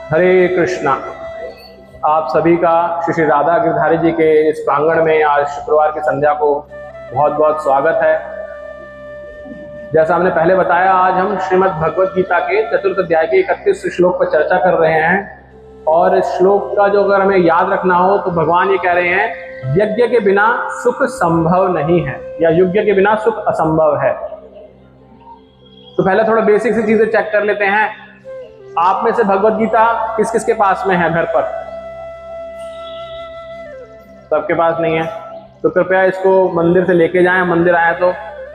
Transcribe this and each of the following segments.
हरे कृष्णा। आप सभी का श्री श्री राधा गिरधारी जी के इस प्रांगण में आज शुक्रवार की संध्या को बहुत बहुत स्वागत है। जैसा हमने पहले बताया, आज हम श्रीमद् भगवद गीता के चतुर्थ अध्याय के 31 श्लोक पर चर्चा कर रहे हैं। और इस श्लोक का जो अगर हमें याद रखना हो तो भगवान ये कह रहे हैं, यज्ञ के बिना सुख संभव नहीं है या यज्ञ के बिना सुख असंभव है। तो पहले थोड़ा बेसिक सी चीजें चेक कर लेते हैं। आप में से भगवद गीता किस किस के पास में है घर पर? सबके पास नहीं है, तो कृपया इसको मंदिर से लेके जाएं, मंदिर आए तो।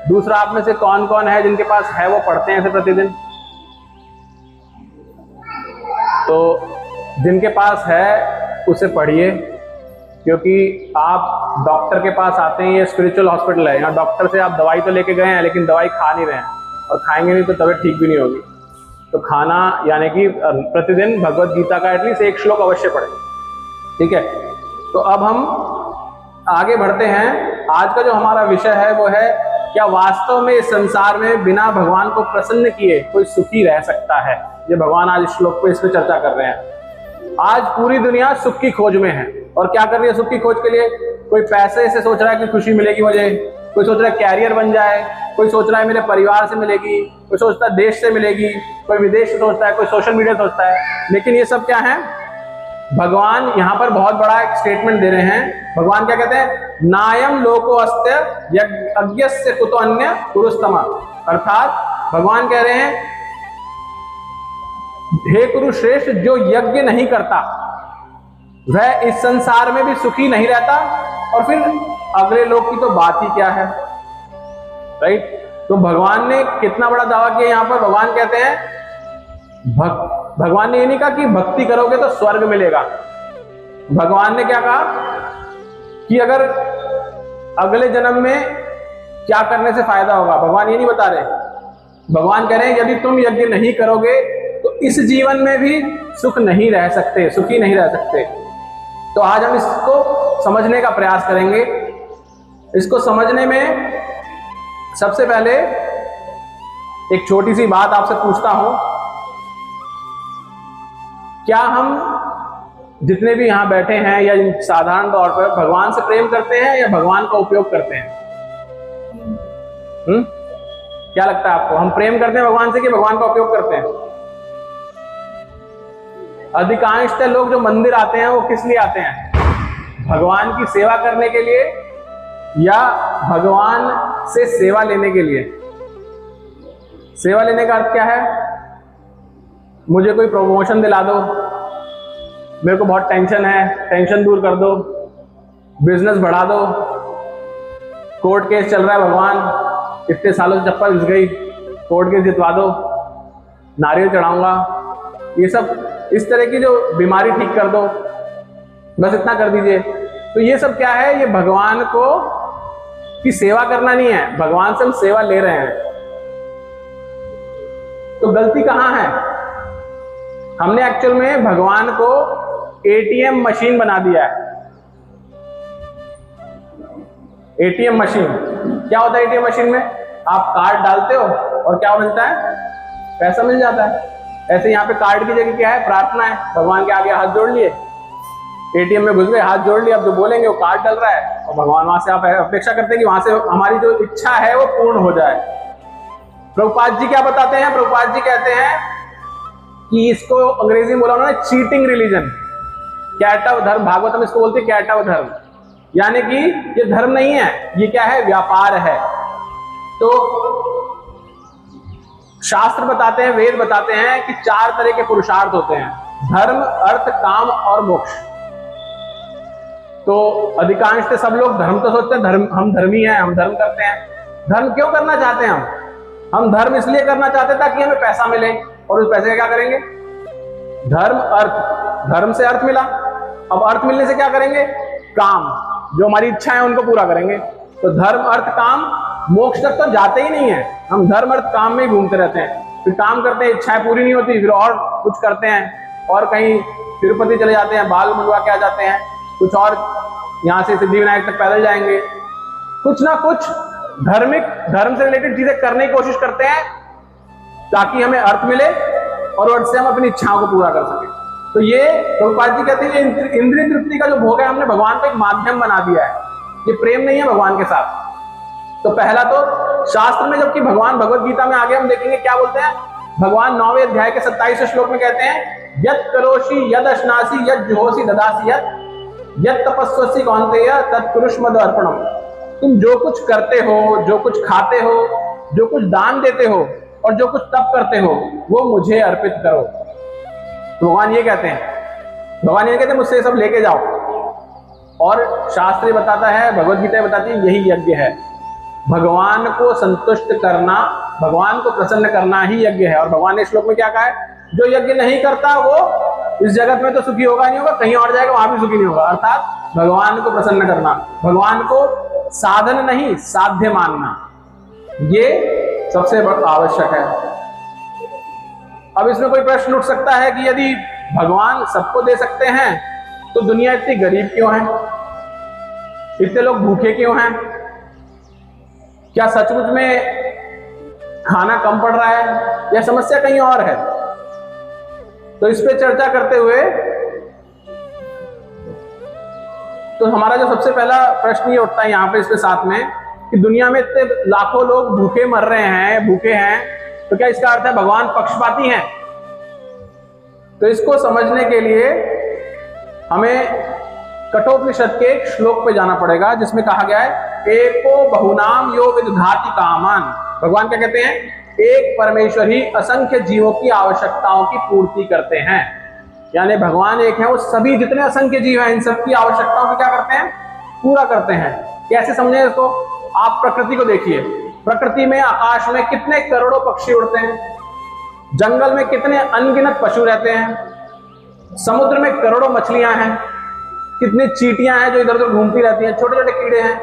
दूसरा, आप में से कौन कौन है जिनके पास है, वो पढ़ते हैं इसे प्रतिदिन? तो जिनके पास है उसे पढ़िए, क्योंकि आप डॉक्टर के पास आते हैं, ये स्पिरिचुअल हॉस्पिटल है। यहाँ डॉक्टर से आप दवाई तो लेके गए हैं, लेकिन दवाई खा नहीं रहे हैं, और खाएंगे नहीं तो तबीयत ठीक भी नहीं होगी। तो खाना यानी कि प्रतिदिन भगवद गीता का एटलीस्ट एक श्लोक अवश्य पढ़ें, ठीक है। तो अब हम आगे बढ़ते हैं। आज का जो हमारा विषय है वो है, क्या वास्तव में इस संसार में बिना भगवान को प्रसन्न किए कोई सुखी रह सकता है? ये भगवान आज इस श्लोक पे इस पे चर्चा कर रहे हैं। आज पूरी दुनिया सुख की खोज में है, और क्या कर रही है सुख की खोज के लिए? कोई पैसे से सोच रहा है कि खुशी मिलेगी मुझे, कोई सोच रहा है कैरियर बन जाए, कोई सोच रहा है मेरे परिवार से मिलेगी, कोई सोचता है देश से मिलेगी, कोई विदेश से सोचता है, कोई सोशल मीडिया सोचता है। लेकिन ये सब क्या है? भगवान यहाँ पर बहुत बड़ा एक स्टेटमेंट दे रहे हैं। भगवान क्या कहते हैं? नायम लोको अस्त्य यज्ञस्य कुतो अन्य पुरुषतमा। अर्थात भगवान कह रहे हैं, हे कुरुश्रेष्ठ, जो यज्ञ नहीं करता वह इस संसार में भी सुखी नहीं रहता, और फिर अगले लोग की तो बात ही क्या है, राइट। तो भगवान ने कितना बड़ा दावा किया यहाँ पर। भगवान कहते हैं, भगवान ने ये नहीं कहा कि भक्ति करोगे तो स्वर्ग मिलेगा। भगवान ने क्या कहा कि अगर अगले जन्म में क्या करने से फायदा होगा, भगवान ये नहीं बता रहे। भगवान कह रहे हैं, यदि तुम यज्ञ नहीं करोगे तो इस जीवन में भी सुख नहीं रह सकते, सुखी नहीं रह सकते। तो आज हम इसको समझने का प्रयास करेंगे। इसको समझने में सबसे पहले एक छोटी सी बात आपसे पूछता हूं, क्या हम जितने भी यहां बैठे हैं या साधारण तौर पर भगवान से प्रेम करते हैं या भगवान का उपयोग करते हैं? क्या लगता है आपको? हम प्रेम करते हैं भगवान से कि भगवान का उपयोग करते हैं? अधिकांशतः लोग जो मंदिर आते हैं वो किस लिए आते हैं? भगवान की सेवा करने के लिए या भगवान से सेवा लेने के लिए? सेवा लेने का अर्थ क्या है? मुझे कोई प्रमोशन दिला दो, मेरे को बहुत टेंशन है, टेंशन दूर कर दो, बिजनेस बढ़ा दो, कोर्ट केस चल रहा है, भगवान इतने सालों से चप्पल घिस गई, कोर्ट केस जितवा दो, नारियल चढ़ाऊंगा, ये सब इस तरह की जो बीमारी ठीक कर दो, बस इतना कर दीजिए। तो ये सब क्या है? ये भगवान को की सेवा करना नहीं है, भगवान से हम सेवा ले रहे हैं। तो गलती कहां है? हमने एक्चुअल में भगवान को एटीएम मशीन बना दिया है। एटीएम मशीन क्या होता है? एटीएम मशीन में आप कार्ड डालते हो और क्या मिलता है? पैसा मिल जाता है। ऐसे यहाँ पे कार्ड की जगह क्या है? प्रार्थना है। भगवान के आगे हाथ जोड़ लिए, एटीएम में घुस गए, हाथ जोड़ लिए, अब जो बोलेंगे वो कार्ड डल रहा है, और भगवान वहां से आप अपेक्षा करते हैं कि वहां से हमारी जो इच्छा है वो पूर्ण हो जाए। प्रभुपाद जी क्या बताते हैं? प्रभुपाद जी कहते हैं कि इसको अंग्रेजी में बोला उन्होंने चीटिंग रिलीजन, कैटव धर्म। भागवत हम इसको बोलते हैं कैटव धर्म, यानी कि ये धर्म नहीं है, ये क्या है? व्यापार है। तो शास्त्र बताते हैं, वेद बताते हैं कि 4 तरह के पुरुषार्थ होते हैं: धर्म, अर्थ, काम और मोक्ष। तो अधिकांश से सब लोग धर्म तो सोचते हैं, धर्म, हम धर्मी हैं, हम धर्म करते हैं। धर्म क्यों करना चाहते हैं हम धर्म इसलिए करना चाहते हैं ताकि हमें पैसा मिले, और उस पैसे का क्या करेंगे? धर्म, अर्थ। धर्म से अर्थ मिला, अब अर्थ मिलने से क्या करेंगे? काम, जो हमारी इच्छा है उनको पूरा करेंगे। तो धर्म, अर्थ, काम, मोक्ष तक तो जाते ही नहीं है। हम धर्म, अर्थ, काम में ही घूमते रहते हैं। फिर काम करते हैं, इच्छाएं पूरी नहीं होती, फिर और कुछ करते हैं, और कहीं तिरुपति चले जाते हैं, बाल मुंडवा के आ जाते हैं, कुछ और यहाँ से सिद्धिविनायक तक पैदल जाएंगे। कुछ ना कुछ धर्म से रिलेटेड चीजें करने की कोशिश करते हैं ताकि हमें अर्थ मिले और अर्थ से हम अपनी इच्छाओं को पूरा कर सकें। तो ये प्रभुपाद जी कहते हैं इंद्रिय तृप्ति का जो भोग है हमने भगवान को एक माध्यम बना दिया है, ये प्रेम नहीं है भगवान के साथ। तो पहला तो शास्त्र में, जबकि भगवान भगवत गीता में आगे हम देखेंगे क्या बोलते हैं, भगवान 9वें अध्याय के 27वें श्लोक में कहते हैं, यत् करोषि यद अश्नासि यद जुहोसि ददासि यत् तपस्वसि कौन्तेय तत्कुरुष्व मद अर्पणम। तुम जो कुछ करते हो, जो कुछ खाते हो, जो कुछ दान देते हो और जो कुछ तप करते हो वो मुझे अर्पित करो। तो भगवान ये कहते हैं, भगवान ये कहते हैं मुझसे सब लेके जाओ। और शास्त्र बताता है, भगवत गीता बताती है यही यज्ञ है, भगवान को संतुष्ट करना, भगवान को प्रसन्न करना ही यज्ञ है। और भगवान ने श्लोक में क्या कहा है, जो यज्ञ नहीं करता वो इस जगत में तो सुखी होगा नहीं होगा, कहीं और जाएगा वहां भी सुखी नहीं होगा। अर्थात भगवान को प्रसन्न करना, भगवान को साधन नहीं साध्य मानना, ये सबसे आवश्यक है। अब इसमें कोई प्रश्न उठ सकता है कि यदि भगवान सबको दे सकते हैं तो दुनिया इतनी गरीब क्यों है, इतने लोग भूखे क्यों हैं, क्या सचमुच में खाना कम पड़ रहा है या समस्या कहीं और है। तो इस पे चर्चा करते हुए तो हमारा जो सबसे पहला प्रश्न ये उठता है यहाँ पे इसके साथ में कि दुनिया में इतने लाखों लोग भूखे मर रहे हैं, भूखे हैं, तो क्या इसका अर्थ है भगवान पक्षपाती हैं? तो इसको समझने के लिए हमें कठोपनिषद के एक श्लोक पे जाना पड़ेगा जिसमें कहा गया है, एको बहुनाम यो विदधाति कामान। भगवान क्या कहते हैं, एक परमेश्वर ही असंख्य जीवों की आवश्यकताओं की पूर्ति करते हैं। यानी भगवान एक है, वो सभी जितने असंख्य जीव हैं इन सबकी आवश्यकताओं को क्या करते हैं, पूरा करते हैं। कैसे समझे इसको, आप प्रकृति को देखिए, प्रकृति में आकाश में कितने करोड़ों पक्षी उड़ते हैं, जंगल में कितने अनगिनत पशु रहते हैं, समुद्र में करोड़ों मछलियां हैं, कितनी चींटियां हैं जो इधर उधर घूमती रहती हैं, छोटे छोटे कीड़े हैं,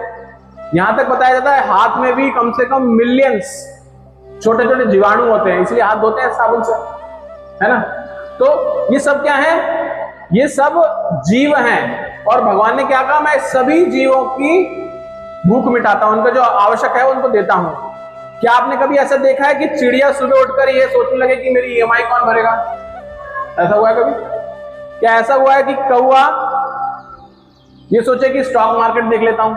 यहां तक बताया जाता है हाथ में भी कम से कम मिलियंस छोटे छोटे जीवाणु होते हैं, इसलिए हाथ धोते हैं साबुन से, है ना। तो ये सब क्या है, ये सब जीव हैं और भगवान ने क्या कहा, मैं सभी जीवों की भूख मिटाता हूं, उनको जो आवश्यक है उनको देता हूं। क्या आपने कभी ऐसा देखा है कि चिड़िया सुबह उठकर ये सोचने लगे कि मेरी ईएमआई कौन भरेगा? ऐसा हुआ है कभी? क्या ऐसा हुआ है कि कौवा ये सोचे कि स्टॉक मार्केट देख लेता हूं?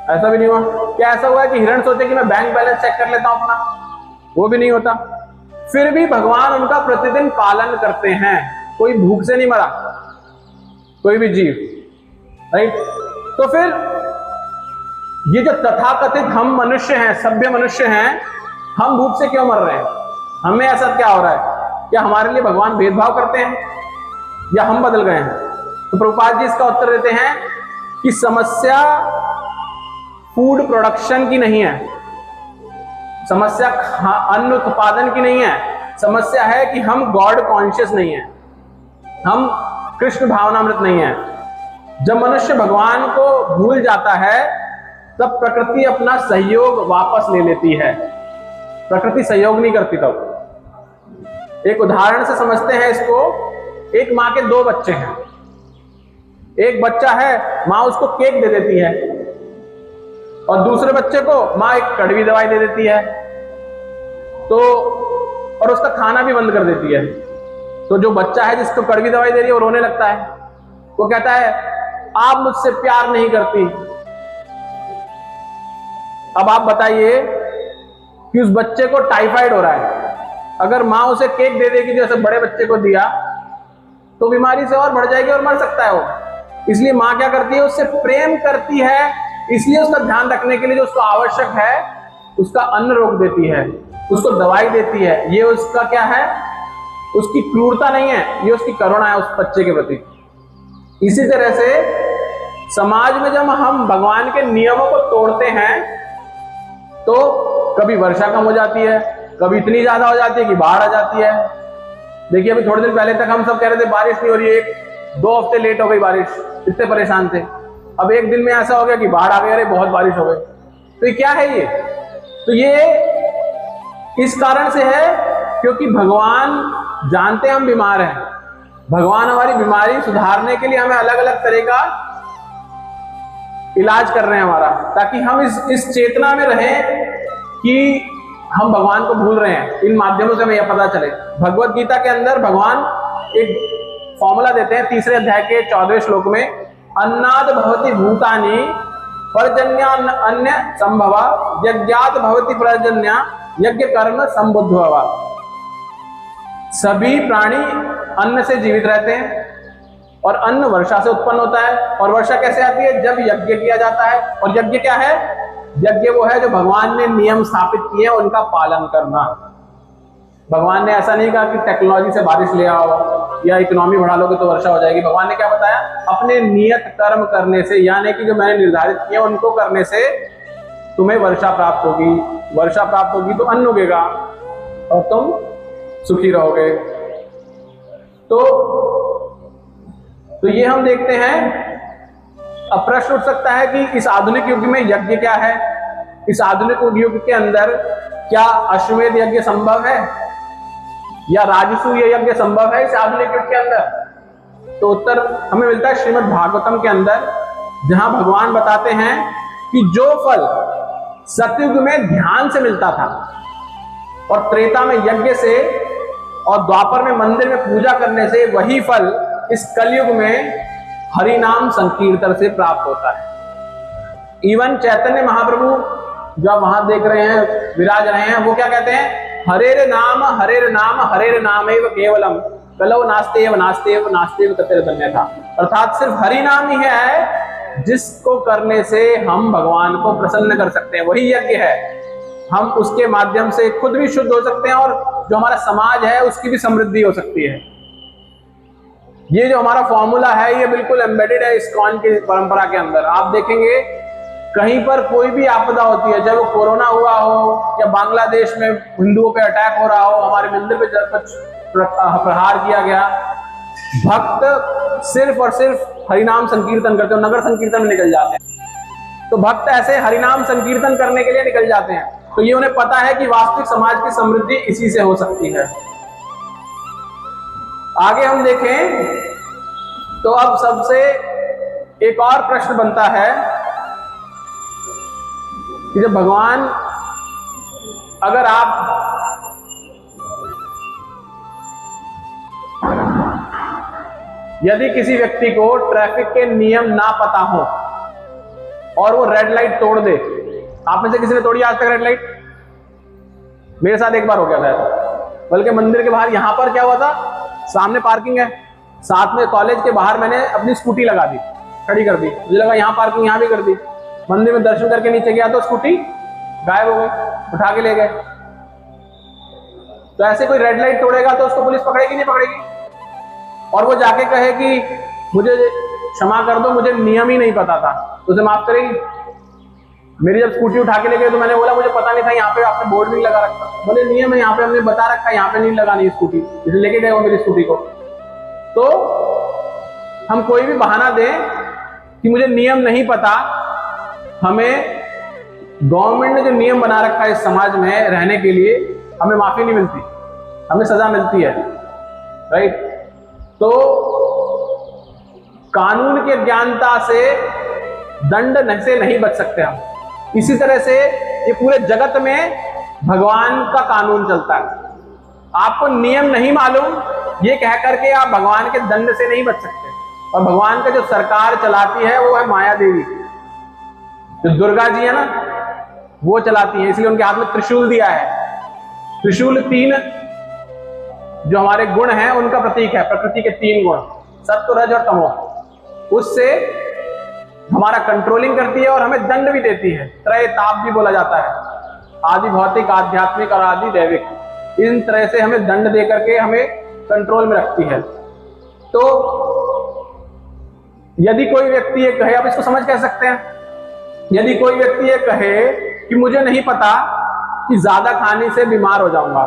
ऐसा भी नहीं हुआ। क्या ऐसा हुआ है कि हिरण सोचे कि मैं बैंक बैलेंस चेक कर लेता हूं अपना? वो भी नहीं होता। फिर भी भगवान उनका प्रतिदिन पालन करते हैं, कोई भूख से नहीं मरा कोई भी जीव, राइट। तो फिर ये जो तथाकथित हम मनुष्य हैं, सभ्य मनुष्य हैं, हम भूख से क्यों मर रहे हैं? हमें ऐसा क्या हो रहा है? क्या हमारे लिए भगवान भेदभाव करते हैं या हम बदल गए हैं? तो प्रभुपाद जी इसका उत्तर देते हैं कि समस्या फूड प्रोडक्शन की नहीं है, समस्या अन्न उत्पादन की नहीं है, समस्या है कि हम गॉड कॉन्शियस नहीं है, हम कृष्ण भावनामृत नहीं है। जब मनुष्य भगवान को भूल जाता है तब प्रकृति अपना सहयोग वापस ले लेती है, प्रकृति सहयोग नहीं करती। तब एक उदाहरण से समझते हैं इसको। एक माँ के दो बच्चे हैं, एक बच्चा है माँ उसको केक दे देती है और दूसरे बच्चे को माँ एक कड़वी दवाई दे देती है, तो और उसका खाना भी बंद कर देती है। तो जो बच्चा है जिसको कड़वी दवाई दे रही है वो रोने लगता है, वो कहता है आप मुझसे प्यार नहीं करती। अब आप बताइए कि उस बच्चे को टाइफाइड हो रहा है, अगर माँ उसे केक दे देगी जैसे बड़े बच्चे को दिया तो बीमारी से और बढ़ जाएगी और मर सकता है वो। इसलिए माँ क्या करती है, उससे प्रेम करती है, इसलिए उसका ध्यान रखने के लिए जो उसको आवश्यक है उसका अन्न रोक देती है, उसको दवाई देती है। ये उसका क्या है, उसकी क्रूरता नहीं है, ये उसकी करुणा है उस बच्चे के प्रति। इसी तरह से समाज में जब हम भगवान के नियमों को तोड़ते हैं तो कभी वर्षा कम हो जाती है, कभी इतनी ज्यादा हो जाती है कि बाढ़ आ जाती है। देखिए अभी थोड़े दिन पहले तक हम सब कह रहे थे बारिश नहीं हो रही है, 2 हफ्ते लेट हो गई बारिश, इतने परेशान थे। अब एक दिन में ऐसा हो गया कि बाढ़ आ गई, अरे बहुत बारिश हो गई। तो ये क्या है, ये तो ये इस कारण से है क्योंकि भगवान जानते हम बीमार हैं, भगवान हमारी बीमारी सुधारने के लिए हमें अलग अलग तरह का इलाज कर रहे हैं हमारा, ताकि हम इस चेतना में रहें कि हम भगवान को भूल रहे हैं। इन माध्यमों से हमें यह पता चले। भगवत गीता के अंदर भगवान एक फॉर्मूला देते हैं तीसरे अध्याय के 14वें श्लोक में, अन्नाद भवति भूतानि पर्जन्या अन्य संभवा यज्ञात भवति पर्जन्या यज्ञ कर्म संबुद्धवा। सभी प्राणी अन्न से जीवित रहते हैं और अन्न वर्षा से उत्पन्न होता है। और वर्षा कैसे आती है? जब यज्ञ किया जाता है। और यज्ञ क्या है? यज्ञ वो है जो भगवान ने नियम स्थापित किए उनका पालन करना। भगवान ने ऐसा नहीं कहा कि टेक्नोलॉजी से बारिश ले आओ या इकोनॉमी बढ़ा लोगे तो वर्षा हो जाएगी। भगवान ने क्या बताया? अपने नियत कर्म करने से, यानी कि जो मैंने निर्धारित किया उनको करने से तुम्हें वर्षा प्राप्त होगी। वर्षा प्राप्त होगी तो अन्न उगेगा और तुम सुखी रहोगे। तो ये हम देखते हैं। अब प्रश्न उठ सकता है कि इस आधुनिक युग में यज्ञ क्या है? इस आधुनिक युग के अंदर क्या अश्वमेध यज्ञ संभव है या राजसूय यज्ञ संभव है इस आधुनिक युग के अंदर? तो उत्तर हमें मिलता है श्रीमद् भागवतम के अंदर, जहां भगवान बताते हैं कि जो फल सतयुग में ध्यान से मिलता था और त्रेता में यज्ञ से और द्वापर में मंदिर में पूजा करने से, वही फल इस कलयुग में हरि नाम संकीर्तन से प्राप्त होता है। इवन चैतन्य महाप्रभु जो आप वहां देख रहे हैं, विराज रहे हैं, वो क्या कहते हैं? हरेर नाम हरेर नामेव केवलम कलौ नास्तेव नास्तेव नास्तेव कतिर धन्यथा। अर्थात सिर्फ हरि नाम ही है जिसको करने से हम भगवान को प्रसन्न कर सकते हैं, वही यज्ञ है। हम उसके माध्यम से खुद भी शुद्ध हो सकते हैं और जो हमारा समाज है उसकी भी समृद्धि हो सकती है। ये जो हमारा फॉर्मूला है ये बिल्कुल एम्बेडेड है इस्कॉन की परंपरा के अंदर। आप देखेंगे कहीं पर कोई भी आपदा होती है, चाहे वो कोरोना हुआ हो या बांग्लादेश में हिंदुओं पे अटैक हो रहा हो, हमारे मंदिर पे कुछ प्रहार किया गया, भक्त सिर्फ और सिर्फ हरिनाम संकीर्तन करते हो, नगर संकीर्तन में निकल जाते हैं। तो भक्त ऐसे हरिनाम संकीर्तन करने के लिए निकल जाते हैं। तो ये उन्हें पता है कि वास्तविक समाज की समृद्धि इसी से हो सकती है। आगे हम देखें तो अब सबसे एक और प्रश्न बनता है कि जब भगवान, अगर आप यदि किसी व्यक्ति को ट्रैफिक के नियम ना पता हो और वो रेड लाइट तोड़ दे, आप में से किसी ने तोड़ी आज तक रेड लाइट? मेरे साथ एक बार हो गया था, बल्कि मंदिर के बाहर यहां पर क्या हुआ था, सामने पार्किंग है, साथ में कॉलेज के बाहर मैंने अपनी स्कूटी लगा दी, खड़ी कर दी, मुझे लगा यहाँ पार्किंग यहाँ भी कर दी। मंदिर में दर्शन करके नीचे गया तो स्कूटी गायब हो गई, उठा के ले गए। तो ऐसे कोई रेड लाइट तोड़ेगा तो उसको पुलिस पकड़ेगी नहीं पकड़ेगी? और वो जाके कहे कि मुझे क्षमा कर दो, मुझे नियम ही नहीं पता था, तो उसे माफ करेगी? मेरी जब स्कूटी उठा के ले गए तो मैंने बोला मुझे पता नहीं था यहाँ पे आपने बोर्ड नहीं लगा रखा। बोले नियम है, यहाँ पे हमने बता रखा है, यहाँ पे नहीं लगानी स्कूटी, इसलिए लेके गए वो मेरी स्कूटी को। तो हम कोई भी बहाना दें कि मुझे नियम नहीं पता, हमें गवर्नमेंट ने जो नियम बना रखा है इस समाज में रहने के लिए, हमें माफी नहीं मिलती, हमें सजा मिलती है, राइट? तो कानून की अज्ञानता से दंड से नहीं बच सकते हम। इसी तरह से ये पूरे जगत में भगवान का कानून चलता है। आपको नियम नहीं मालूम ये कह करके आप भगवान के दंड से नहीं बच सकते। और भगवान का जो सरकार चलाती है वो है माया देवी, जो दुर्गा जी है ना, वो चलाती है, इसलिए उनके हाथ में त्रिशूल दिया है। त्रिशूल 3 जो हमारे गुण हैं उनका प्रतीक है, प्रकृति के 3 गुण, सत्व रज और तमो। उससे हमारा कंट्रोलिंग करती है और हमें दंड भी देती है। त्रय ताप भी बोला जाता है, आदि भौतिक, आध्यात्मिक और आदि दैविक। इन तरह से हमें दंड दे करके हमें कंट्रोल में रखती है। तो यदि कोई व्यक्ति ये कहे, आप इसको समझ कह सकते हैं, यदि कोई व्यक्ति ये कहे कि मुझे नहीं पता कि ज्यादा खाने से बीमार हो जाऊंगा,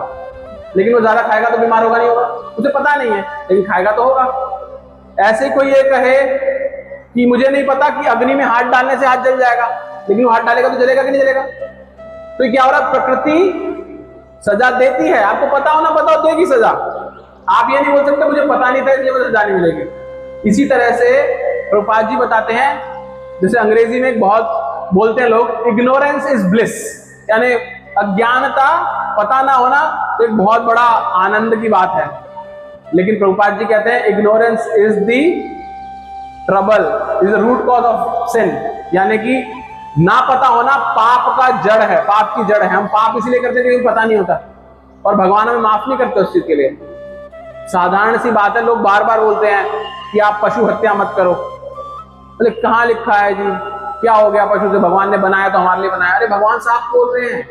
लेकिन वो ज्यादा खाएगा तो बीमार होगा नहीं होगा, उसे पता नहीं है लेकिन खाएगा तो होगा। ऐसे कोई ये कहे कि मुझे नहीं पता कि अग्नि में हाथ डालने से हाथ जल जाएगा, लेकिन वो हाथ डालेगा तो जलेगा कि नहीं जलेगा? तो क्या हो रहा, प्रकृति सजा देती है, आपको पता हो ना पता हो देगी सजा। आप ये नहीं बोल सकते मुझे पता नहीं था इसलिए मुझे सजा नहीं मिलेगी। इसी तरह से प्रभुपाद जी बताते हैं, जैसे अंग्रेजी में बहुत बोलते हैं लोग, इग्नोरेंस इज ब्लिस, यानी अज्ञानता, पता ना होना तो एक बहुत बड़ा आनंद की बात है। लेकिन प्रभुपाद जी कहते हैं ignorance is the trouble, is the root cause of sin, यानी कि ना पता होना पाप का जड़ है, पाप की जड़ है। हम पाप इसलिए करते हैं क्योंकि पता नहीं होता, और भगवान हमें माफ नहीं करते उस चीज के लिए। साधारण सी बात है, लोग बार बार बोलते हैं कि आप पशु हत्या मत करो। बोले कहाँ लिखा है जी, क्या हो गया पशु से, भगवान ने बनाया तो हमारे लिए बनाया। अरे भगवान साफ बोल रहे हैं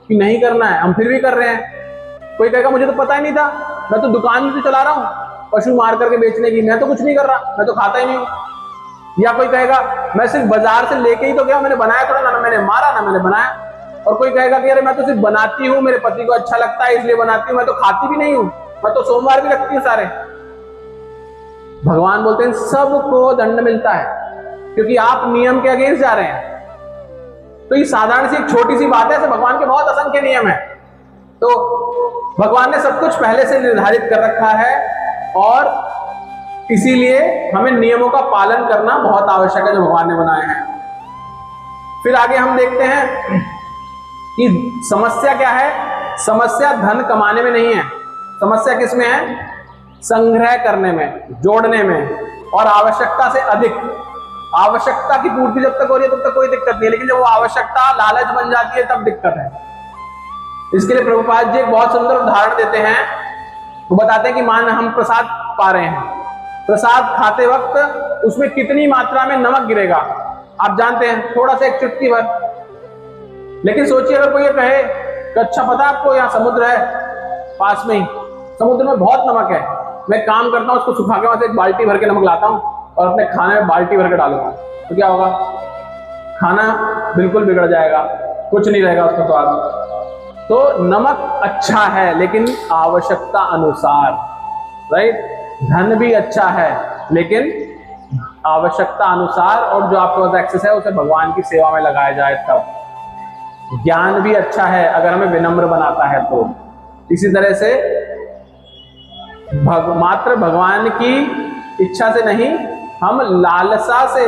कि नहीं करना है, हम फिर भी कर रहे हैं। कोई कहेगा मुझे तो पता ही नहीं था, मैं तो दुकान भी चला रहा हूँ पशु मार करके बेचने की, मैं तो कुछ नहीं कर रहा, मैं तो खाता ही नहीं हूँ। या कोई कहेगा मैं सिर्फ बाजार से लेके ही तो गया, मैंने बनाया थोड़ा ना मैंने मारा ना मैंने बनाया। और कोई कहेगा कि अरे मैं तो सिर्फ बनाती हूँ, मेरे पति को अच्छा लगता है इसलिए बनाती हूँ, मैं तो खाती भी नहीं हूँ, मैं तो सोमवार भी रखती हूँ सारे। भगवान बोलते हैं सबको दंड मिलता है क्योंकि आप नियम के अगेंस्ट जा रहे हैं। तो ये साधारण सी एक छोटी सी बात है, ऐसे भगवान के बहुत असंख्य नियम है। तो भगवान ने सब कुछ पहले से निर्धारित कर रखा है और इसीलिए हमें नियमों का पालन करना बहुत आवश्यक है जो भगवान ने बनाए हैं। फिर आगे हम देखते हैं कि समस्या क्या है। समस्या धन कमाने में नहीं है, समस्या किसमें है? संग्रह करने में, जोड़ने में, और आवश्यकता से अधिक। आवश्यकता की पूर्ति जब तक हो रही है तब तक कोई दिक्कत नहीं है, लेकिन जब वो आवश्यकता लालच बन जाती है तब दिक्कत है। इसके लिए प्रभुपाद जी एक बहुत सुंदर उदाहरण देते हैं। वो बताते हैं कि मान हम प्रसाद पा रहे हैं, प्रसाद खाते वक्त उसमें कितनी मात्रा में नमक गिरेगा आप जानते हैं, थोड़ा सा एक चुटकी भर। लेकिन सोचिए अगर कोई ये कहे कि अच्छा पता है आपको यहाँ समुद्र है पास में ही, समुद्र में बहुत नमक है, मैं काम करता हूँ उसको सुखा के वहां से एक बाल्टी भर के नमक लाता हूँ और अपने खाने में बाल्टी भर के डालूंगा, तो क्या होगा? खाना बिल्कुल बिगड़ जाएगा, कुछ नहीं रहेगा उसका स्वाद। तो नमक अच्छा है लेकिन आवश्यकता अनुसार, राइट? धन भी अच्छा है लेकिन आवश्यकता अनुसार, और जो आपके पास एक्सेस है उसे भगवान की सेवा में लगाया जाए तब। ज्ञान भी अच्छा है अगर हमें विनम्र बनाता है तो। इसी तरह से मात्र भगवान की इच्छा से नहीं, हम लालसा से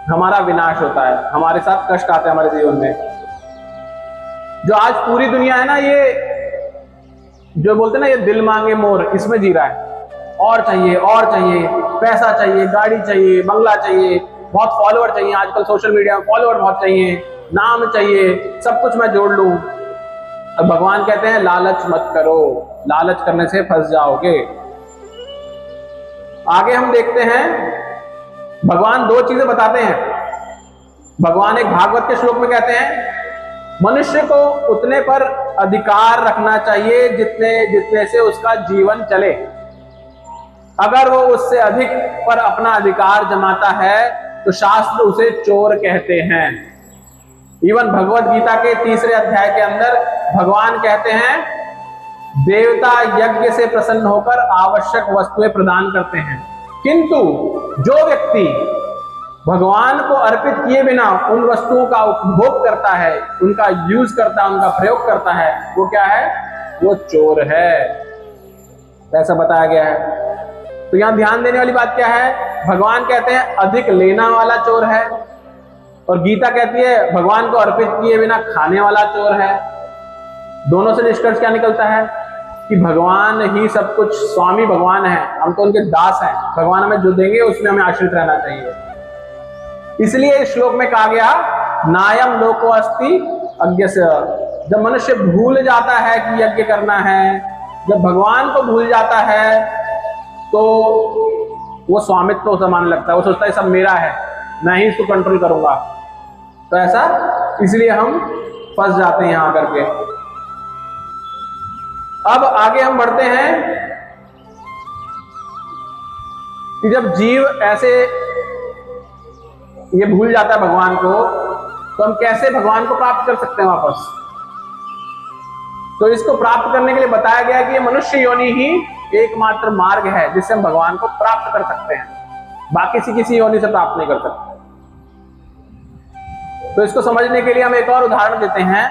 हमारा विनाश होता है, हमारे साथ कष्ट आते हैं हमारे जीवन में। जो आज पूरी दुनिया है ना, ये जो बोलते हैं ना ये दिल मांगे मोर, इसमें जी रहा है। और चाहिए और चाहिए, पैसा चाहिए, गाड़ी चाहिए, बंगला चाहिए, बहुत फॉलोअर चाहिए, आजकल सोशल मीडिया में फॉलोअर बहुत चाहिए, नाम चाहिए, सब कुछ मैं जोड़ लूं। अब भगवान कहते हैं लालच मत करो, लालच करने से फंस जाओगे। आगे हम देखते हैं भगवान दो चीजें बताते हैं। भगवान एक भागवत के श्लोक में कहते हैं मनुष्य को उतने पर अधिकार रखना चाहिए जितने से उसका जीवन चले। अगर वो उससे अधिक पर अपना अधिकार जमाता है तो शास्त्र उसे चोर कहते हैं। इवन भगवत गीता के 3 अध्याय के अंदर भगवान कहते हैं देवता यज्ञ से प्रसन्न होकर आवश्यक वस्तुएं प्रदान करते हैं, किंतु जो व्यक्ति भगवान को अर्पित किए बिना उन वस्तुओं का उपभोग करता है, उनका यूज करता है, उनका प्रयोग करता है, वो क्या है? वो चोर है, ऐसा बताया गया है। तो यहां ध्यान देने वाली बात क्या है? भगवान कहते हैं अधिक लेना वाला चोर है, और गीता कहती है भगवान को अर्पित किए बिना खाने वाला चोर है। दोनों से निष्कर्ष क्या निकलता है कि भगवान ही सब कुछ, स्वामी भगवान है, हम तो उनके दास हैं। भगवान हमें जो देंगे उसमें हमें आश्रित रहना चाहिए। इसलिए इस श्लोक में कहा गया नायम लोको अस्ति अज्ञ से। जब मनुष्य भूल जाता है कि यज्ञ करना है, जब भगवान को भूल जाता है तो वो स्वामित्व उसे मानने लगता है, वो सोचता है सब मेरा है, मैं ही इसको कंट्रोल करूंगा। तो ऐसा इसलिए हम फंस जाते हैं यहां करके। अब आगे हम बढ़ते हैं कि जब जीव ऐसे ये भूल जाता है भगवान को, तो हम कैसे भगवान को प्राप्त कर सकते हैं वापस? तो इसको प्राप्त करने के लिए बताया गया कि ये मनुष्य योनि ही एकमात्र मार्ग है जिससे हम भगवान को प्राप्त कर सकते हैं, बाकी किसी योनि से प्राप्त नहीं कर सकते। तो इसको समझने के लिए हम एक और उदाहरण देते हैं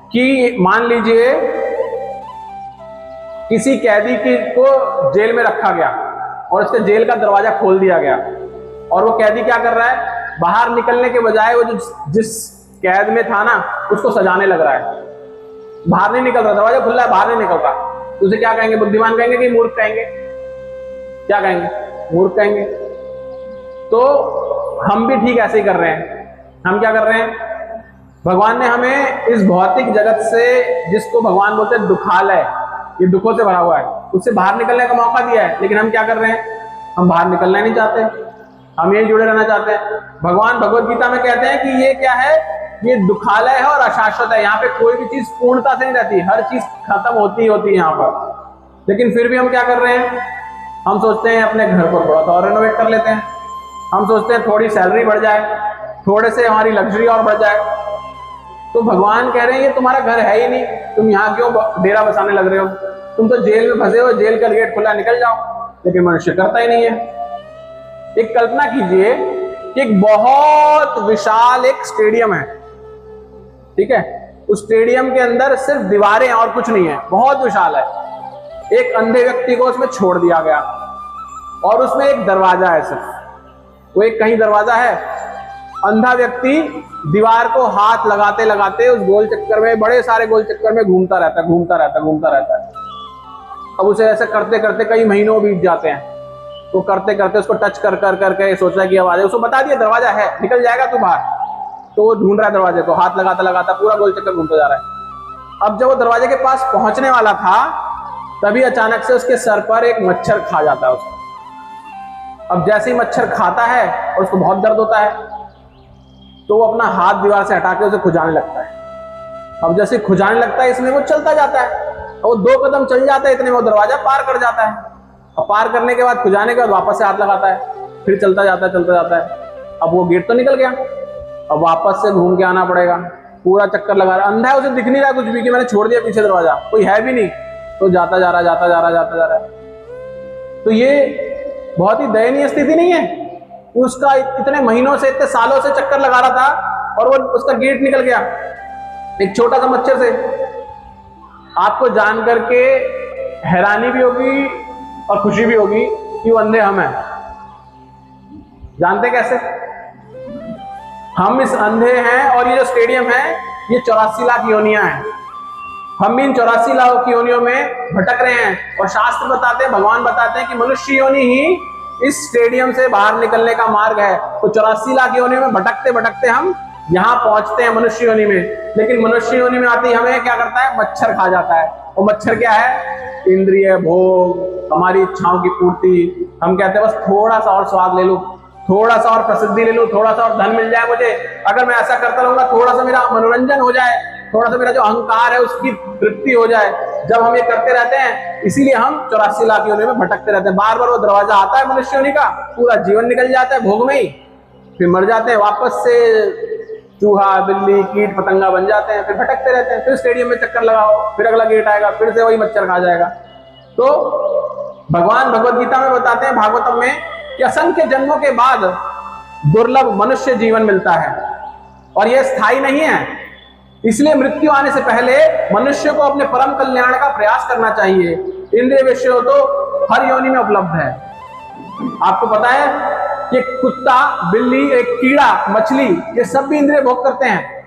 कि मान लीजिए किसी कैदी को जेल में रखा गया और उसके जेल का दरवाजा खोल दिया गया, और वो कैदी क्या कर रहा है? बाहर निकलने के बजाय वो जो जिस कैद में था ना उसको सजाने लग रहा है। बाहर नहीं निकल रहा, दरवाजा खुला है, बाहर नहीं निकल रहा, तो उसे क्या कहेंगे? बुद्धिमान कहेंगे कि मूर्ख कहेंगे? क्या कहेंगे? मूर्ख कहेंगे। तो हम भी ठीक ऐसे ही कर रहे हैं। हम क्या कर रहे हैं? भगवान ने हमें इस भौतिक जगत से, जिसको भगवान बोलते हैं दुखालय, ये दुखों से भरा हुआ है, उससे बाहर निकलने का मौका दिया है, लेकिन हम क्या कर रहे हैं? हम बाहर निकलना नहीं चाहते, हम यही जुड़े रहना चाहते हैं। भगवान भगवत गीता में कहते हैं कि ये क्या है? ये दुखालय है और अशाश्वत है। यहाँ पे कोई भी चीज पूर्णता से नहीं रहती, हर चीज खत्म होती ही होती है यहाँ पर। लेकिन फिर भी हम क्या कर रहे हैं? हम सोचते हैं अपने घर को थोड़ा सा और रेनोवेट कर लेते हैं, हम सोचते हैं थोड़ी सैलरी बढ़ जाए, थोड़े से हमारी लग्जरी और बढ़ जाए। तो भगवान कह रहे हैं ये तुम्हारा घर है ही नहीं, तुम यहाँ क्यों डेरा बसाने लग रहे हो? तुम तो जेल में फंसे हो, जेल का गेट खुला, निकल जाओ। लेकिन मनुष्य करता ही नहीं है। एक कल्पना कीजिए कि एक बहुत विशाल एक स्टेडियम है, ठीक है? उस स्टेडियम के अंदर सिर्फ दीवारें और कुछ नहीं है, बहुत विशाल है। एक अंधे व्यक्ति को उसमें छोड़ दिया गया और उसमें एक दरवाजा है, सिर्फ वो एक कहीं दरवाजा है। अंधा व्यक्ति दीवार को हाथ लगाते लगाते उस गोल चक्कर में, बड़े सारे गोल चक्कर में घूमता रहता है, घूमता रहता है, घूमता रहता है। अब उसे ऐसे करते करते कई महीनों बीत जाते हैं। तो करते करते उसको टच कर कर करके सोच रहा है कि आवाज है, उसको बता दिया दरवाजा है, निकल जाएगा तू बाहर। तो वो ढूंढ रहा है दरवाजे को, हाथ लगाता लगाता पूरा गोल चक्कर घूमता जा रहा है। अब जब वो दरवाजे के पास पहुंचने वाला था, तभी अचानक से उसके सर पर एक मच्छर खा जाता है उसको। अब जैसे ही मच्छर खाता है और उसको बहुत दर्द होता है, तो वो अपना हाथ दीवार से हटा के उसे खुजाने लगता है। अब जैसे खुजाने लगता है, इसमें वो चलता जाता है और वो 2 कदम चल जाता है, इतने में वो दरवाजा पार कर जाता है। और पार करने के बाद, खुजाने के बाद वापस से हाथ लगाता है, फिर चलता जाता है, चलता जाता है। अब वो गेट तो निकल गया, अब वापस से घूम के आना पड़ेगा, पूरा चक्कर लगा रहा। अंधा है, उसे दिख नहीं रहा कुछ भी कि मैंने छोड़ दिया पीछे दरवाजा, कोई है भी नहीं, तो जाता जा रहा, जाता जा रहा, जाता जा रहा है। तो ये बहुत ही दयनीय स्थिति नहीं है कि उसका इतने महीनों से, इतने सालों से चक्कर लगा रहा था और वो उसका गेट निकल गया एक छोटा सा मच्छर से। आपको जान करके हैरानी भी होगी और खुशी भी होगी कि वो अंधे हम हैं। जानते कैसे? हम इस अंधे हैं और ये जो स्टेडियम है ये 84 लाख योनियां हैं। हम भी इन 84 लाख योनियों में भटक रहे हैं और शास्त्र बताते हैं, भगवान बताते हैं कि मनुष्य योनि ही इस स्टेडियम से बाहर निकलने का मार्ग है। तो 84 लाख योनियों में भटकते भटकते हम यहाँ पहुंचते हैं मनुष्य योनि में। लेकिन मनुष्य योनि में आते ही हमें क्या करता है? मच्छर खा जाता है। और मच्छर क्या है? इंद्रिय भोग, हमारी इच्छाओं की पूर्ति। हम कहते हैं बस थोड़ा सा और स्वाद ले लूं, थोड़ा सा और प्रसिद्धि ले लूं, थोड़ा सा और धन मिल जाए मुझे, अगर मैं ऐसा करता रहूंगा, थोड़ा सा मेरा मनोरंजन हो जाए, थोड़ा सा मेरा जो अहंकार है उसकी तृप्ति हो जाए। जब हम ये करते रहते हैं, इसीलिए हम 84 लाख योनि में भटकते रहते हैं। बार बार वो दरवाजा आता है मनुष्य योनि का, पूरा जीवन निकल जाता है भोग में ही, फिर मर जाते हैं, वापस से चूहा, बिल्ली, कीट पतंगा बन जाते हैं, फिर भटकते रहते हैं। फिर स्टेडियम में चक्कर लगाओ, फिर अगला गेट आएगा, फिर से वही मच्छर खा जाएगा। तो भगवान भगवत गीता में बताते हैं, भागवतम में, कि असंख्य जन्मों के बाद दुर्लभ मनुष्य जीवन मिलता है और यह स्थायी नहीं है। इसलिए मृत्यु आने से पहले मनुष्य को अपने परम कल्याण का प्रयास करना चाहिए। इंद्रिय विषय तो हर योनि में उपलब्ध है। आपको पता है कि कुत्ता, बिल्ली, एक कीड़ा, मछली, ये सब भी इंद्रिय भोग करते हैं।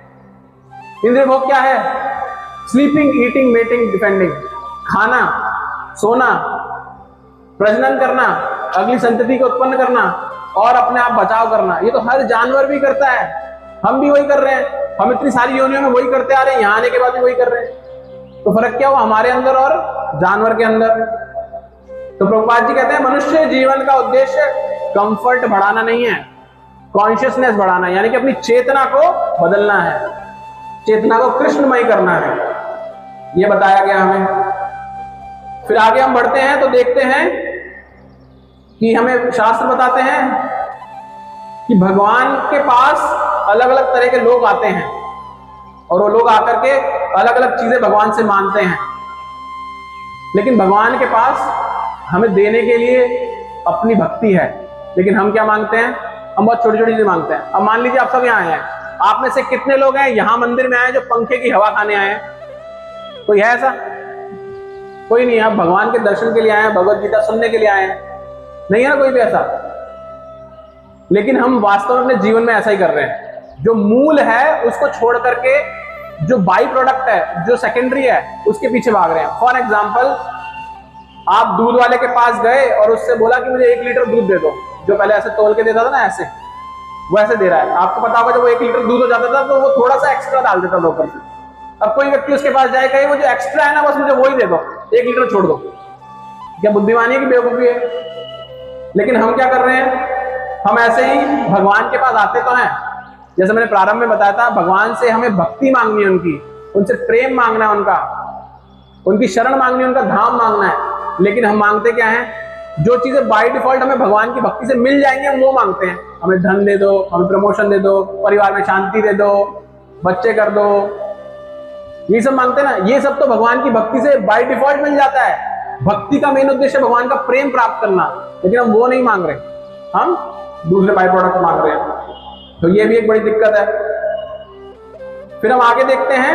इंद्रिय भोग क्या है? स्लीपिंग, ईटिंग, मेटिंग, डिफेंडिंग, खाना, सोना, प्रजनन करना, अगली संतति को उत्पन्न करना और अपने आप बचाव करना। ये तो हर जानवर भी करता है, हम भी वही कर रहे हैं। हम इतनी सारी योनियों में वही करते आ रहे हैं, यहाँ आने के बाद भी वही कर रहे हैं। तो फर्क क्या हुआ हमारे अंदर और जानवर के अंदर? तो प्रभुपाद जी कहते हैं मनुष्य जीवन का उद्देश्य कंफर्ट बढ़ाना नहीं है, कॉन्शियसनेस बढ़ाना है, यानी कि अपनी चेतना को बदलना है, चेतना को कृष्णमय करना है, ये बताया गया हमें। फिर आगे हम बढ़ते हैं तो देखते हैं कि हमें शास्त्र बताते हैं कि भगवान के पास अलग अलग तरह के लोग आते हैं और वो लोग आकर के अलग अलग चीजें भगवान से मांगते हैं। लेकिन भगवान के पास हमें देने के लिए अपनी भक्ति है, लेकिन हम क्या मांगते हैं? हम बहुत छोटी छोटी चीजें मांगते हैं। अब मान लीजिए आप सब यहाँ आए हैं, आप में से कितने लोग हैं यहाँ मंदिर में आए जो पंखे की हवा खाने आए हैं? कोई है ऐसा? कोई नहीं है। आप भगवान के दर्शन के लिए आए हैं, भगवत गीता सुनने के लिए आए हैं, नहीं है ना कोई भी ऐसा। लेकिन हम वास्तव में अपने जीवन में ऐसा ही कर रहे हैं। जो मूल है उसको छोड़ करके जो बाई प्रोडक्ट है, जो सेकेंडरी है, उसके पीछे भाग रहे हैं। फॉर एग्जाम्पल, आप दूध वाले के पास गए और उससे बोला कि मुझे 1 लीटर दूध दे दो, जो पहले ऐसे तोल के देता था ना, ऐसे वो ऐसे दे रहा है। आपको पता होगा जब वो 1 लीटर दूध हो जाता था तो वो थोड़ा सा एक्स्ट्रा डाल देता था ऊपर से। अब कोई व्यक्ति उसके पास जाए, कहे वो जो एक्स्ट्रा है ना बस मुझे वही दे दो, 1 लीटर छोड़ दो। क्या बुद्धिमानी है कि बेवकूफी है? लेकिन हम क्या कर रहे हैं, हम ऐसे ही भगवान के पास आते तो हैं, जैसे मैंने प्रारंभ में बताया था, भगवान से हमें भक्ति मांगनी है, उनसे प्रेम मांगना है, उनकी शरण मांगनी है, उनका धाम मांगना है। लेकिन हम मांगते क्या है? जो चीजें बाय डिफॉल्ट हमें भगवान की भक्ति से मिल जाएंगे हम वो मांगते हैं। हमें धन दे दो, हमें प्रमोशन दे दो, परिवार में शांति दे दो, बच्चे कर दो, ये सब मांगते हैं ना। ये सब तो भगवान की भक्ति से बाय डिफॉल्ट मिल जाता है। भक्ति का मेन उद्देश्य भगवान का प्रेम प्राप्त करना, लेकिन हम वो नहीं मांग रहे, हम दूसरे बाय प्रोडक्ट मांग रहे हैं। तो ये भी एक बड़ी दिक्कत है। फिर हम आगे देखते हैं,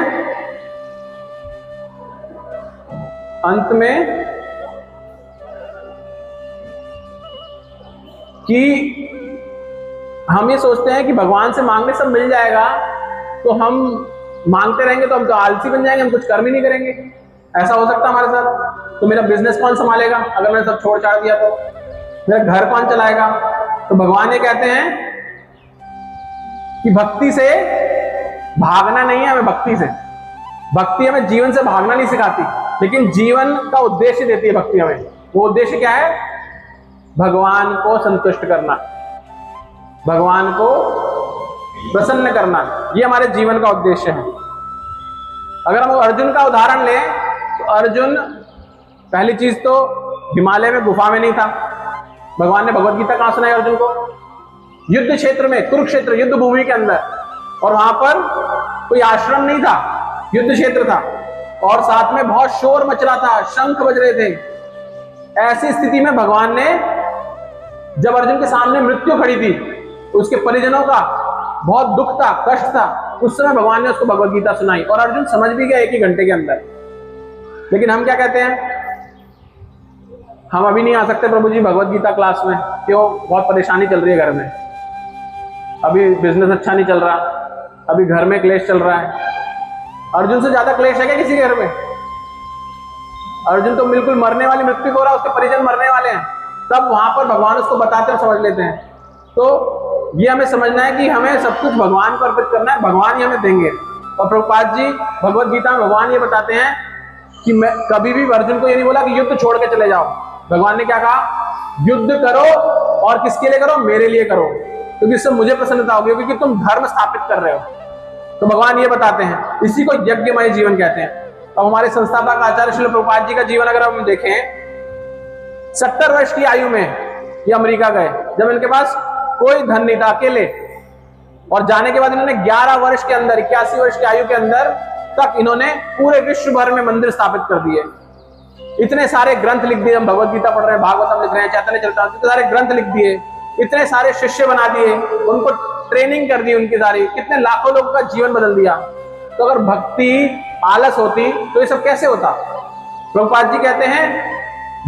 अंत में, कि हम ये सोचते हैं कि भगवान से मांगने सब मिल जाएगा, तो हम मांगते रहेंगे तो हम तो आलसी बन जाएंगे, हम कुछ कर्म ही नहीं करेंगे। ऐसा हो सकता है हमारे साथ? तो मेरा बिजनेस कौन संभालेगा अगर मैंने सब छोड़ छाड़ दिया? तो मेरा घर कौन चलाएगा? तो भगवान ये कहते हैं कि भक्ति से भागना नहीं है, हमें भक्ति हमें जीवन से भागना नहीं सिखाती, लेकिन जीवन का उद्देश्य देती है भक्ति हमें। वो उद्देश्य क्या है? भगवान को संतुष्ट करना, भगवान को प्रसन्न करना, ये हमारे जीवन का उद्देश्य है। अगर हम अर्जुन का उदाहरण लें तो अर्जुन, पहली चीज तो हिमालय में गुफा में नहीं था। भगवान ने भगवत गीता कहां सुनाई अर्जुन को? युद्ध क्षेत्र में, कुरुक्षेत्र युद्ध भूमि के अंदर, और वहां पर कोई आश्रम नहीं था, युद्ध क्षेत्र था, और साथ में बहुत शोर मच रहा था, शंख बज रहे थे। ऐसी स्थिति में भगवान ने, जब अर्जुन के सामने मृत्यु खड़ी थी, उसके परिजनों का बहुत दुख था, कष्ट था, उस समय भगवान ने उसको भगवत गीता सुनाई और अर्जुन समझ भी गया 1 ही घंटे के अंदर। लेकिन हम क्या कहते हैं? हम अभी नहीं आ सकते प्रभु जी भगवत गीता क्लास में, क्यों? बहुत परेशानी चल रही है घर में, अभी बिजनेस अच्छा नहीं चल रहा, अभी घर में क्लेश चल रहा है। अर्जुन से ज्यादा क्लेश है क्या किसी घर में? अर्जुन तो बिल्कुल मरने वाली मृत्यु को हो रहा है, उसके परिजन मरने वाले हैं, तब वहां पर भगवान उसको बताते और समझ लेते हैं। तो ये हमें समझना है कि हमें सब कुछ भगवान को अर्पित करना है, भगवान ही हमें देंगे। और प्रभुपाद जी भगवत गीता में भगवान ये बताते हैं कि मैं कभी भी अर्जुन को ये नहीं बोला कि युद्ध छोड़ के चले जाओ। भगवान ने क्या कहा? युद्ध करो, और किसके लिए करो? मेरे लिए करो, क्योंकि इससे मुझे प्रसन्नता होगी, क्योंकि तुम धर्म स्थापित कर रहे हो। तो भगवान ये बताते हैं, इसी को यज्ञमय जीवन कहते हैं। अब हमारे संस्थापक आचार्य श्रील प्रभुपाद जी का जीवन अगर हम देखें, 70 वर्ष की आयु में ये अमेरिका गए, जब इनके पास कोई धन नहीं था, अकेले, और जाने के बाद इन्होंने 11 वर्ष के अंदर, 81 वर्ष की आयु के अंदर तक इन्होंने पूरे विश्व भर में मंदिर स्थापित कर दिए। इतने सारे ग्रंथ लिख दिए, हम भगवत गीता पढ़ रहे हैं, भागवतम लिख रहे हैं, चैतन्य चरितामृत, इतने सारे ग्रंथ लिख दिए, इतने सारे शिष्य बना दिए, उनको ट्रेनिंग कर दी उनकी सारी, कितने लाखों लोगों का जीवन बदल दिया। तो अगर भक्ति आलस होती तो ये सब कैसे होता? प्रभुपाद जी कहते हैं,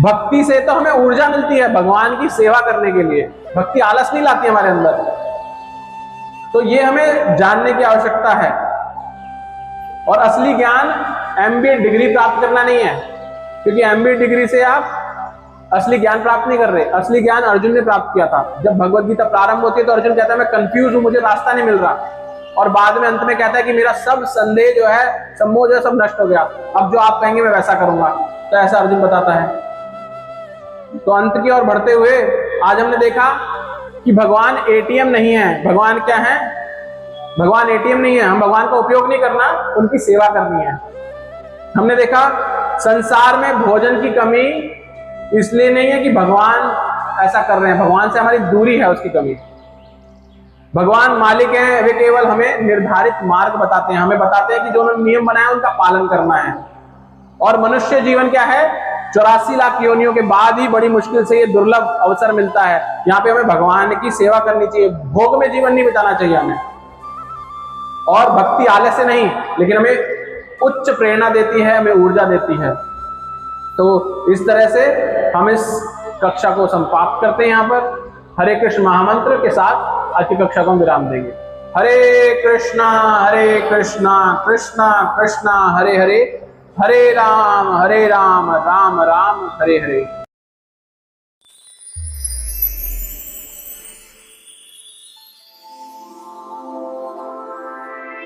भक्ति से तो हमें ऊर्जा मिलती है भगवान की सेवा करने के लिए, भक्ति आलस नहीं लाती हमारे अंदर। तो ये हमें जानने की आवश्यकता है। और असली ज्ञान MBA डिग्री प्राप्त करना नहीं है, क्योंकि MBA डिग्री से आप असली ज्ञान प्राप्त नहीं कर रहे। असली ज्ञान अर्जुन ने प्राप्त किया था। जब भगवत गीता प्रारंभ होती है तो अर्जुन कहता है मैं कंफ्यूज हूं, मुझे रास्ता नहीं मिल रहा, और बाद में अंत में कहता है कि मेरा सब संदेह जो है, सम्मोह जो है, सब नष्ट हो गया, अब जो आप कहेंगे मैं वैसा करूंगा। तो ऐसा अर्जुन बताता है। तो अंत की ओर बढ़ते हुए आज हमने देखा कि भगवान ATM नहीं है। भगवान क्या है? भगवान ATM नहीं है। हम भगवान का उपयोग नहीं करना, उनकी सेवा करनी है। हमने देखा संसार में भोजन की कमी इसलिए नहीं है कि भगवान ऐसा कर रहे हैं, भगवान से हमारी दूरी है, उसकी कमी। भगवान मालिक हैं, वे केवल हमें निर्धारित मार्ग बताते हैं, हमें बताते हैं कि जो उन्होंने नियम बनाया उनका पालन करना है। और मनुष्य जीवन क्या है? 84 लाख योनियों के बाद ही बड़ी मुश्किल से ये दुर्लभ अवसर मिलता है। यहाँ पे हमें भगवान की सेवा करनी चाहिए, भोग में जीवन नहीं बिताना चाहिए हमें। और भक्ति आलस्य से नहीं, लेकिन हमें उच्च प्रेरणा देती है, हमें ऊर्जा देती है। तो इस तरह से हम इस कक्षा को समाप्त करते हैं। यहाँ पर हरे कृष्ण महामंत्र के साथ आज की कक्षा को हम विराम देंगे। हरे कृष्णा कृष्णा कृष्णा हरे हरे, हरे राम राम राम हरे हरे।